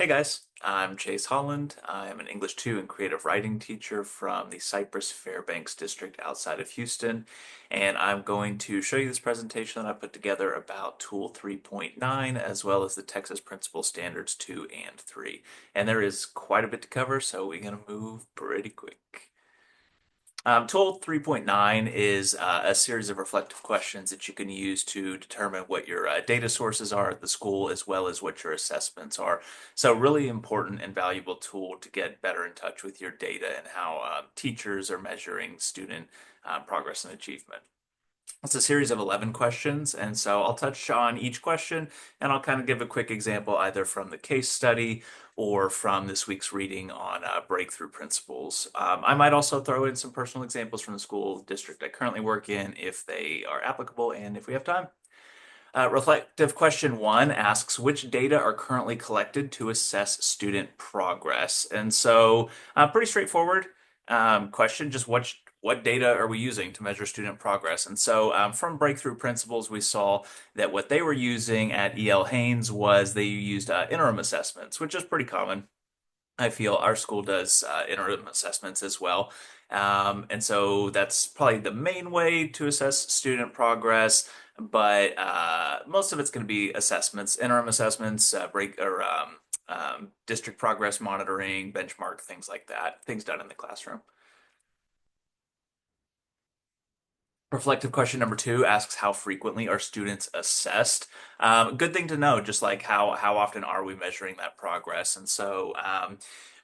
Hey guys, I'm Chase Holland. I'm an English 2 and creative writing teacher from the Cypress Fairbanks district outside of Houston. And I'm going to show you this presentation that I put together about Tool 3.9 as well as the Texas Principal Standards 2 and 3. And there is quite a bit to cover, so we're going to move pretty quick. Tool 3.9 is a series of reflective questions that you can use to determine what your data sources are at the school as well as what your assessments are. So really important and valuable tool to get better in touch with your data and how teachers are measuring student progress and achievement. It's a series of 11 questions, and so I'll touch on each question and I'll kind of give a quick example either from the case study or from this week's reading on breakthrough principles. I might also throw in some personal examples from the school district I currently work in if they are applicable and if we have time. Reflective question one asks which data are currently collected to assess student progress. And so, pretty straightforward question, just what data are we using to measure student progress? And so, from Breakthrough Principles, we saw that what they were using at E.L. Haynes was they used interim assessments, which is pretty common. I feel our school does interim assessments as well. And so that's probably the main way to assess student progress, but most of it's going to be assessments, interim assessments, district progress monitoring, benchmark, things like that, things done in the classroom. Reflective question number two asks how frequently are students assessed? Good thing to know, just like how often are we measuring that progress? And so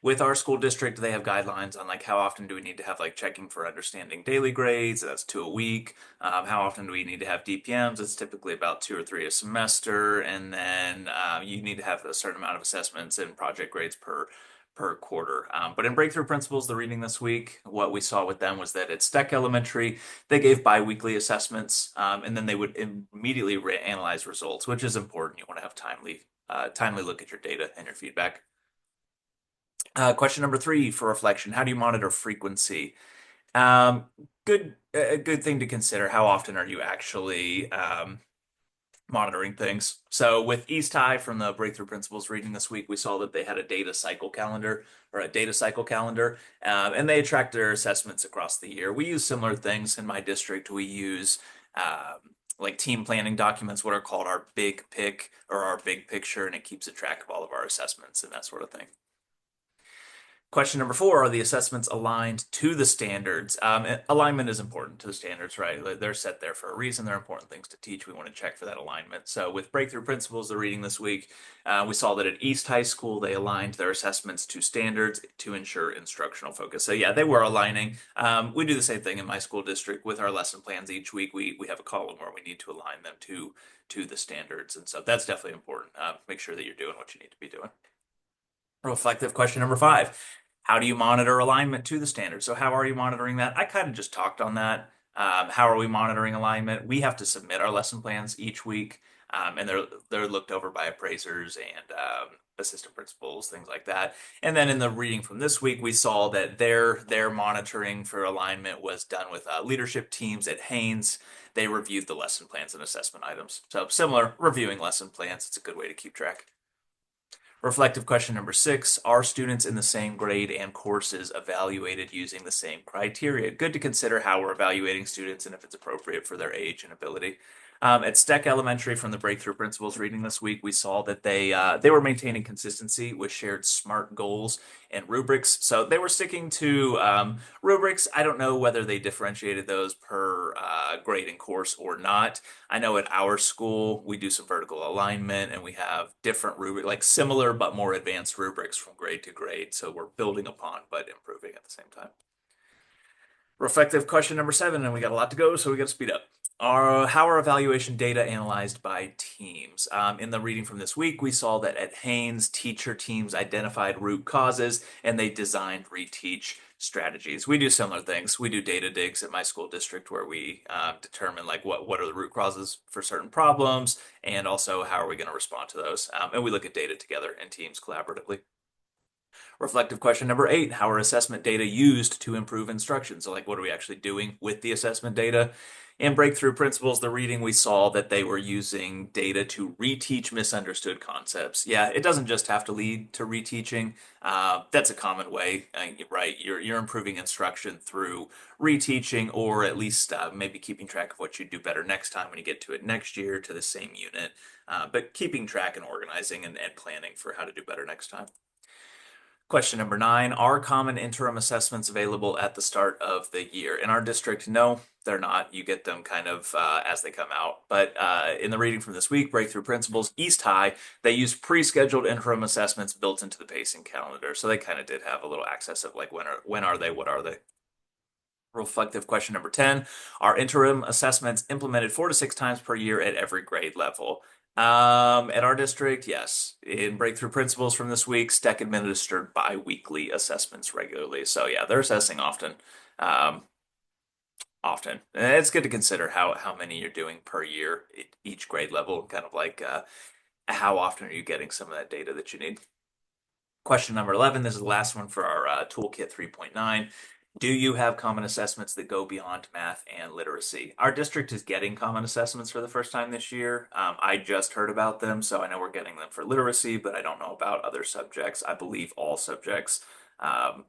with our school district, they have guidelines on like how often do we need to have like checking for understanding daily grades? That's 2 a week. How often do we need to have DPMs? It's typically about 2 or 3 a semester, and then you need to have a certain amount of assessments and project grades per quarter. But in Breakthrough Principles, the reading this week, what we saw with them was that at Steck Elementary, they gave biweekly assessments, and then they would immediately analyze results, which is important. You want to have timely look at your data and your feedback. Question number three for reflection: how do you monitor frequency? Um, a good thing to consider. How often are you actually monitoring things? So with East High from the Breakthrough Principles reading this week, we saw that they had a data cycle calendar, and they track their assessments across the year. We use similar things in my district. We use like team planning documents, what are called our big pick or our big picture, and it keeps a track of all of our assessments and that sort of thing. Question number four, are the assessments aligned to the standards? Alignment is important to the standards, right? They're set there for a reason. They're important things to teach. We want to check for that alignment. So with Breakthrough Principles, the reading this week, we saw that at East High School, they aligned their assessments to standards to ensure instructional focus. So yeah, they were aligning. We do the same thing in my school district with our lesson plans each week. We have a column where we need to align them to the standards. And so that's definitely important. Make sure that you're doing what you need to be doing. Reflective question number five. How do you monitor alignment to the standard? So how are you monitoring that? I kind of just talked on that. How are we monitoring alignment? We have to submit our lesson plans each week, and they're looked over by appraisers and assistant principals, things like that. And then in the reading from this week, we saw that their monitoring for alignment was done with leadership teams at Haynes. They reviewed the lesson plans and assessment items. So similar, reviewing lesson plans. It's a good way to keep track. Reflective question number six, are students in the same grade and courses evaluated using the same criteria? Good to consider how we're evaluating students and if it's appropriate for their age and ability. At Steck Elementary from the Breakthrough Principles reading this week, we saw that they were maintaining consistency with shared SMART goals and rubrics. So they were sticking to rubrics. I don't know whether they differentiated those per grade and course or not. I know at our school we do some vertical alignment and we have different rubric, like similar but more advanced rubrics from grade to grade. So we're building upon but improving at the same time. Reflective question number seven, and we got a lot to go, so we got to speed up. How are evaluation data analyzed by teams? In the reading from this week, we saw that at Haynes, teacher teams identified root causes and they designed reteach strategies. We do similar things. We do data digs at my school district where we determine like what are the root causes for certain problems and also how are we going to respond to those. And we look at data together in teams collaboratively. Reflective question number eight, how are assessment data used to improve instruction? So like what are we actually doing with the assessment data? In Breakthrough Principles, the reading, we saw that they were using data to reteach misunderstood concepts. Yeah, it doesn't just have to lead to reteaching. That's a common way, right? You're improving instruction through reteaching, or at least maybe keeping track of what you do better next time when you get to it next year to the same unit. But keeping track and organizing and planning for how to do better next time. Question number 9, are common interim assessments available at the start of the year? In our district, no, they're not. You get them kind of as they come out. But in the reading from this week, Breakthrough Principles, East High, they use pre-scheduled interim assessments built into the pacing calendar. So they kind of did have a little access of like when are they, what are they? Reflective question number 10, are interim assessments implemented 4 to 6 times per year at every grade level? At our district, yes. In Breakthrough Principles from this week, STEC administered bi-weekly assessments regularly. So yeah, they're assessing often. Um, Often. And it's good to consider how many you're doing per year at each grade level, kind of like how often are you getting some of that data that you need. Question number 11, this is the last one for our Toolkit 3.9. Do you have common assessments that go beyond math and literacy? Our district is getting common assessments for the first time this year. I just heard about them, so I know we're getting them for literacy, but I don't know about other subjects. I believe all subjects. Um,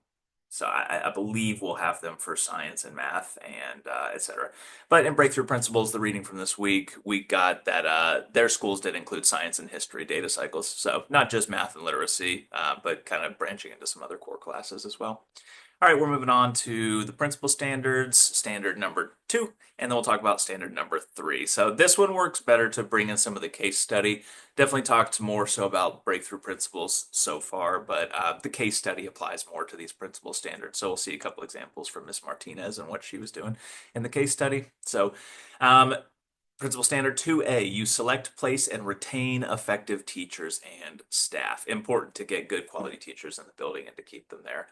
so I believe we'll have them for science and math and etc. But in Breakthrough Principles, the reading from this week, we got that their schools did include science and history data cycles. So not just math and literacy, but kind of branching into some other core classes as well. All right, we're moving on to the principal standards, standard number 2, and then we'll talk about standard number 3. So this one works better to bring in some of the case study. Definitely talked more so about breakthrough principles so far, but the case study applies more to these principal standards. So we'll see a couple examples from Miss Martinez and what she was doing in the case study. So um, Principal Standard 2A, you select, place, and retain effective teachers and staff. Important to get good quality teachers in the building and to keep them there.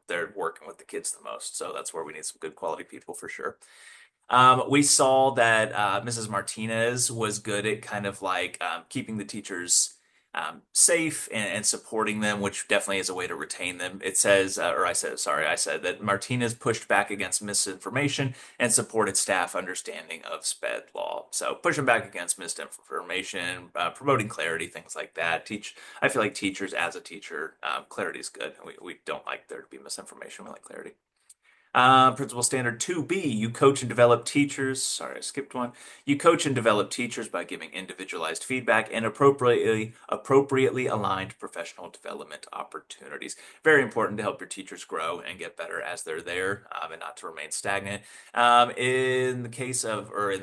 They're working with the kids the most, so that's where we need some good quality people for sure. We saw that Mrs. Martinez was good at kind of like keeping the teachers safe and supporting them, which definitely is a way to retain them. It says, or I said, sorry, I said that Martinez pushed back against misinformation and supported staff understanding of SPED law. So pushing back against misinformation, promoting clarity, things like that. I feel like teachers, as a teacher, clarity is good. We don't like there to be misinformation. We like clarity. Principal Standard 2B, you coach and develop teachers. Sorry, I skipped one. You coach and develop teachers by giving individualized feedback and appropriately aligned professional development opportunities. Very important to help your teachers grow and get better as they're there, and not to remain stagnant. In the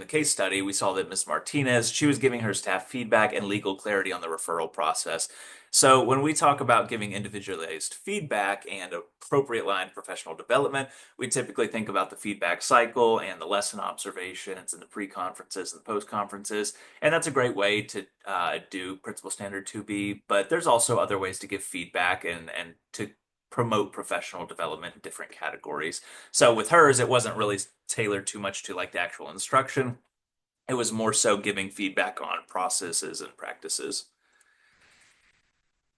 case study, we saw that Ms. Martinez, she was giving her staff feedback and legal clarity on the referral process. So when we talk about giving individualized feedback and appropriate line professional development, we typically think about the feedback cycle and the lesson observations and the pre-conferences and the post-conferences. And that's a great way to do Principal Standard 2B, but there's also other ways to give feedback and to promote professional development in different categories. So with hers, it wasn't really tailored too much to like the actual instruction. It was more so giving feedback on processes and practices.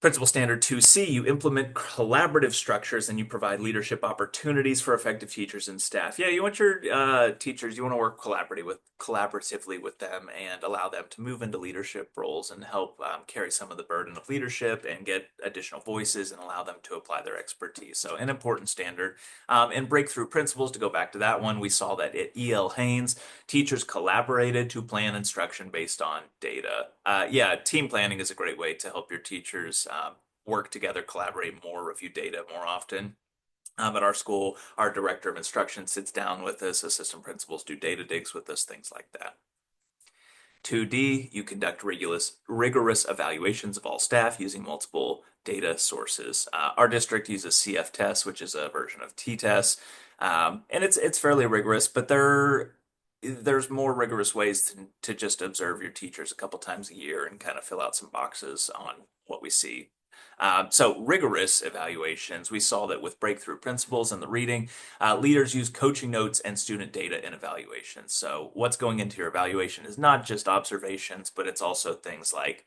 Principal Standard 2C, you implement collaborative structures and you provide leadership opportunities for effective teachers and staff. Yeah, you want your teachers, you want to work collaboratively with them and allow them to move into leadership roles and help carry some of the burden of leadership and get additional voices and allow them to apply their expertise. So an important standard. In Breakthrough Principles, to go back to that one, we saw that at E.L. Haynes, teachers collaborated to plan instruction based on data. Yeah, team planning is a great way to help your teachers work together, collaborate more, review data more often. At our school, our director of instruction sits down with us, assistant principals do data digs with us, things like that. 2D, you conduct rigorous evaluations of all staff using multiple data sources. Our district uses CF Test, which is a version of T-Test, and it's fairly rigorous, but there's more rigorous ways to just observe your teachers a couple times a year and kind of fill out some boxes on what we see. So rigorous evaluations, we saw that with breakthrough principles and the reading, leaders use coaching notes and student data in evaluations. So what's going into your evaluation is not just observations, but it's also things like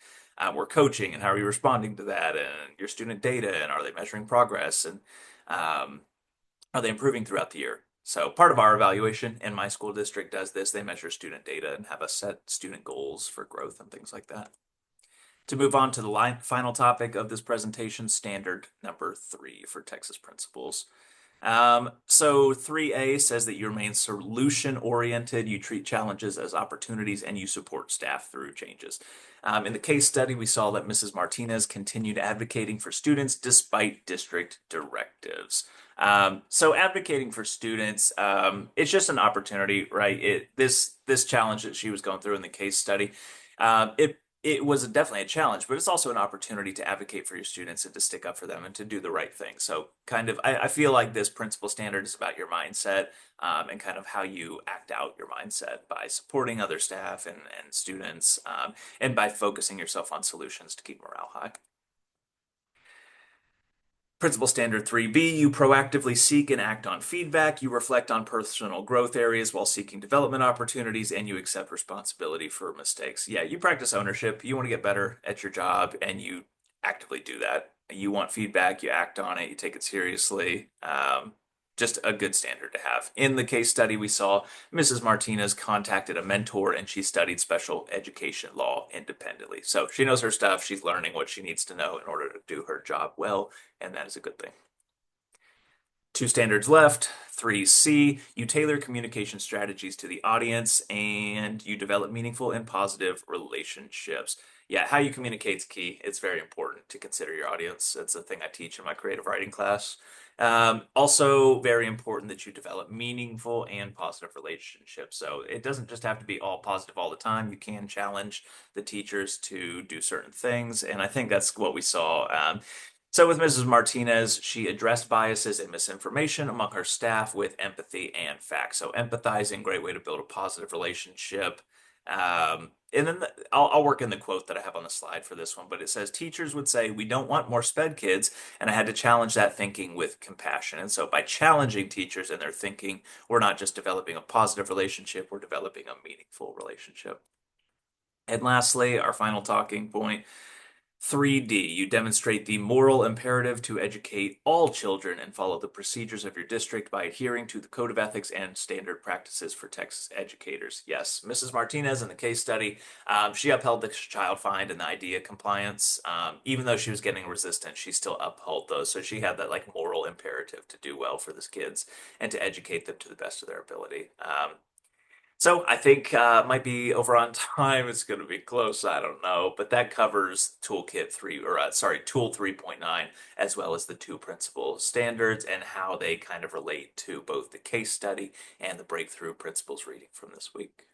we're coaching and how are you responding to that, and your student data, and are they measuring progress, and are they improving throughout the year? So part of our evaluation in my school district does this. They measure student data and have us set student goals for growth and things like that. To move on to the final topic of this presentation, standard number 3 for Texas principals. So 3A says that you remain solution oriented, you treat challenges as opportunities, and you support staff through changes. In the case study, we saw that Mrs. Martinez continued advocating for students despite district directives. So advocating for students, it's just an opportunity, right? This challenge that she was going through in the case study, it was definitely a challenge, but it's also an opportunity to advocate for your students and to stick up for them and to do the right thing. So kind of, I feel like this principal standard is about your mindset, and kind of how you act out your mindset by supporting other staff and students, and by focusing yourself on solutions to keep morale high. Principal standard 3B, you proactively seek and act on feedback, you reflect on personal growth areas while seeking development opportunities, and you accept responsibility for mistakes. Yeah, you practice ownership. You want to get better at your job, and you actively do that. You want feedback, you act on it, you take it seriously. Just a good standard to have. In the case study, we saw Mrs. Martinez contacted a mentor and she studied special education law independently. So she knows her stuff. She's learning what she needs to know in order to do her job well, and that is a good thing. Two standards left. 3C, you tailor communication strategies to the audience and you develop meaningful and positive relationships. Yeah, how you communicate is key. It's very important to consider your audience. That's the thing I teach in my creative writing class. Also, very important that you develop meaningful and positive relationships. So it doesn't just have to be all positive all the time. You can challenge the teachers to do certain things, and I think that's what we saw. So with Mrs. Martinez, she addressed biases and misinformation among her staff with empathy and facts. So empathizing, great way to build a positive relationship. And then I'll work in the quote that I have on the slide for this one, but it says teachers would say, we don't want more sped kids. And I had to challenge that thinking with compassion. And so by challenging teachers and their thinking, we're not just developing a positive relationship, we're developing a meaningful relationship. And lastly, our final talking point, 3D, you demonstrate the moral imperative to educate all children and follow the procedures of your district by adhering to the code of ethics and standard practices for Texas educators. Yes, Mrs. Martinez in the case study, she upheld the child find and the IDEA compliance. Even though she was getting resistance, she still upheld those. So she had that like moral imperative to do well for these kids and to educate them to the best of their ability. So I think might be over on time. It's going to be close. I don't know, but that covers Toolkit 3, or sorry, Tool 3.9, as well as the two principal standards and how they kind of relate to both the case study and the breakthrough principles reading from this week.